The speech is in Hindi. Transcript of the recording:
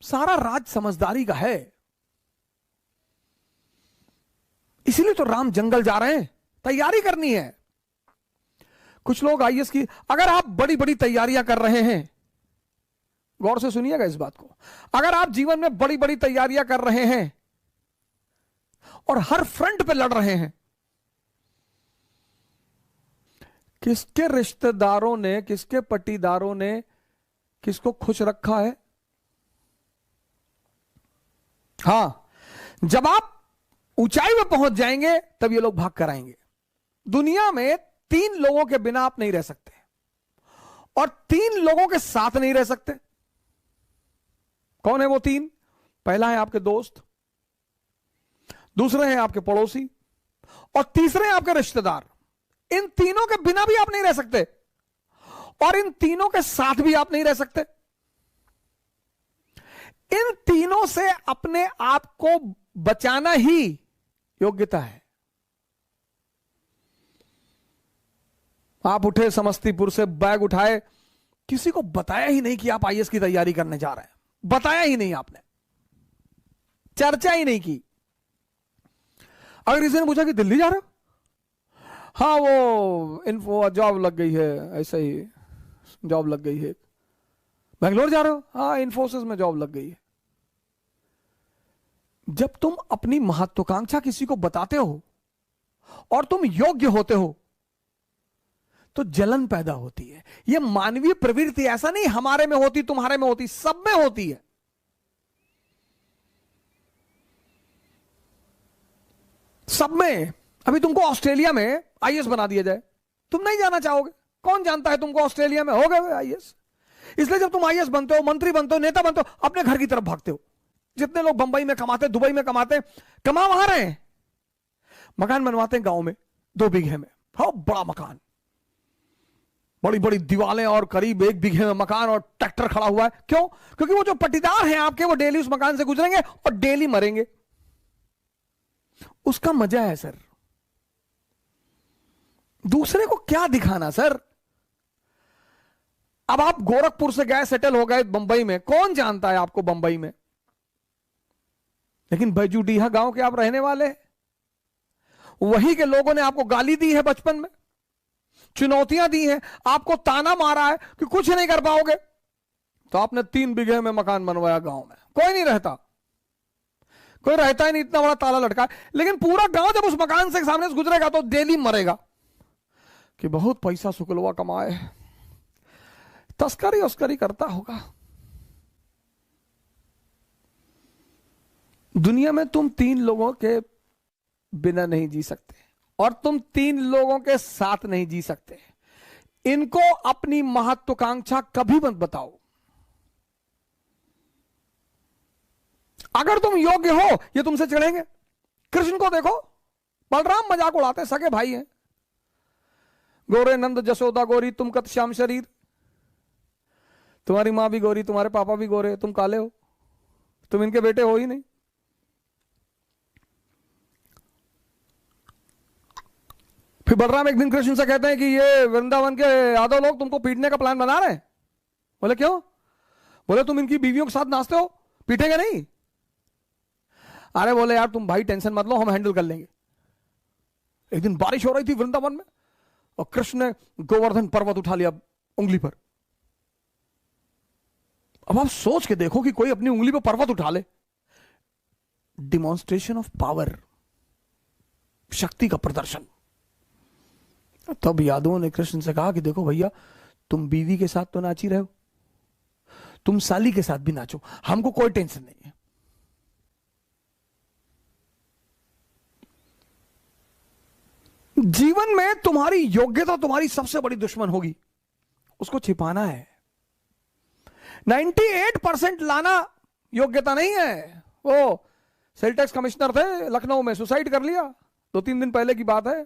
सारा राज समझदारी का है। इसीलिए तो राम जंगल जा रहे हैं, तैयारी करनी है। कुछ लोग आईएएस की, अगर आप बड़ी बड़ी तैयारियां कर रहे हैं, गौर से सुनिएगा इस बात को, अगर आप जीवन में बड़ी बड़ी तैयारियां कर रहे हैं और हर फ्रंट पे लड़ रहे हैं, किसके रिश्तेदारों ने, किसके पट्टीदारों ने किसको खुश रखा है? हां, जब आप ऊंचाई में पहुंच जाएंगे तब ये लोग भाग कर आएंगे। दुनिया में 3 लोगों के बिना आप नहीं रह सकते और 3 लोगों के साथ नहीं रह सकते। कौन है वो 3? पहला है आपके दोस्त, दूसरे हैं आपके पड़ोसी और तीसरे हैं आपके रिश्तेदार। इन तीनों के बिना भी आप नहीं रह सकते और इन तीनों के साथ भी आप नहीं रह सकते। इन तीनों से अपने आप को बचाना ही योग्यता है। आप उठे समस्तीपुर से, बैग उठाए, किसी को बताया ही नहीं कि आप आईएएस की तैयारी करने जा रहे हैं, बताया ही नहीं, आपने चर्चा ही नहीं की। अगर किसी ने पूछा कि दिल्ली जा रहे हो, हाँ वो इन्फो जॉब लग गई है, ऐसा ही जॉब लग गई है। बेंगलोर जा रहे हो, हाँ इन्फोसिस में जॉब लग गई है। जब तुम अपनी महत्वाकांक्षा किसी को बताते हो और तुम योग्य होते हो तो जलन पैदा होती है। यह मानवीय प्रवृत्ति, ऐसा नहीं हमारे में होती, तुम्हारे में होती, सब में होती है। सब में। अभी तुमको ऑस्ट्रेलिया में आईएएस बना दिया जाए, तुम नहीं जाना चाहोगे। कौन जानता है तुमको ऑस्ट्रेलिया में हो गए आईएएस। इसलिए जब तुम आईएएस बनते हो, मंत्री बनते हो, नेता बनते हो, अपने घर की तरफ भागते हो। जितने लोग बंबई में कमाते, दुबई में कमाते, कमा वहां रहे हैं, मकान बनवाते हैं गांव में 2 बीघे में, हाँ बड़ा मकान, बड़ी बड़ी दीवारें और करीब 1 बीघे में मकान और ट्रैक्टर खड़ा हुआ है। क्यों? क्योंकि वो जो पट्टीदार हैं आपके, वो डेली उस मकान से गुजरेंगे और डेली मरेंगे। उसका मजा है सर। दूसरे को क्या दिखाना सर। अब आप गोरखपुर से गए, सेटल हो गए बंबई में, कौन जानता है आपको बंबई में, लेकिन बैजूडीहा गांव के आप रहने वाले हैं। वही के लोगों ने आपको गाली दी है बचपन में, चुनौतियां दी हैं, आपको ताना मारा है कि कुछ नहीं कर पाओगे, तो आपने 3 बीघे में मकान बनवाया गांव में। कोई नहीं रहता, कोई रहता ही नहीं, इतना बड़ा ताला लटका है। लेकिन पूरा गांव जब उस मकान से सामने से गुजरेगा तो डेली मरेगा कि बहुत पैसा शुक्लवा कमाए, तस्करी उस्करी करता होगा। दुनिया में तुम 3 लोगों के बिना नहीं जी सकते और तुम 3 लोगों के साथ नहीं जी सकते। इनको अपनी महत्वाकांक्षा कभी मत बताओ। अगर तुम योग्य हो, ये तुमसे चिढ़ेंगे। कृष्ण को देखो, बलराम मजाक उड़ाते, सगे भाई हैं। गोरे नंद जसोदा गोरी, तुम कत श्याम शरीर, तुम्हारी मां भी गोरी, तुम्हारे पापा भी गोरे, तुम काले हो, तुम इनके बेटे हो ही नहीं। फिर बलराम एक दिन कृष्ण से कहते हैं कि ये वृंदावन के यादव लोग तुमको पीटने का प्लान बना रहे हैं। बोले क्यों? बोले तुम इनकी बीवियों के साथ नाचते हो, पीटेंगे नहीं? अरे बोले यार तुम भाई टेंशन मत लो, हम हैंडल कर लेंगे। एक दिन बारिश हो रही थी वृंदावन में और कृष्ण ने गोवर्धन पर्वत उठा लिया उंगली पर। अब आप सोच के देखो कि कोई अपनी उंगली पर पर्वत उठा ले। डिमॉन्स्ट्रेशन ऑफ पावर, शक्ति का प्रदर्शन। तब यादवों ने कृष्ण से कहा कि देखो भैया, तुम बीवी के साथ तो नाच ही रहे हो, तुम साली के साथ भी नाचो, हमको कोई टेंशन नहीं है। जीवन में तुम्हारी योग्यता तुम्हारी सबसे बड़ी दुश्मन होगी, उसको छिपाना है। 98% लाना योग्यता नहीं है। वो सेल टैक्स कमिश्नर थे लखनऊ में, सुसाइड कर लिया, 2-3 दिन पहले की बात है।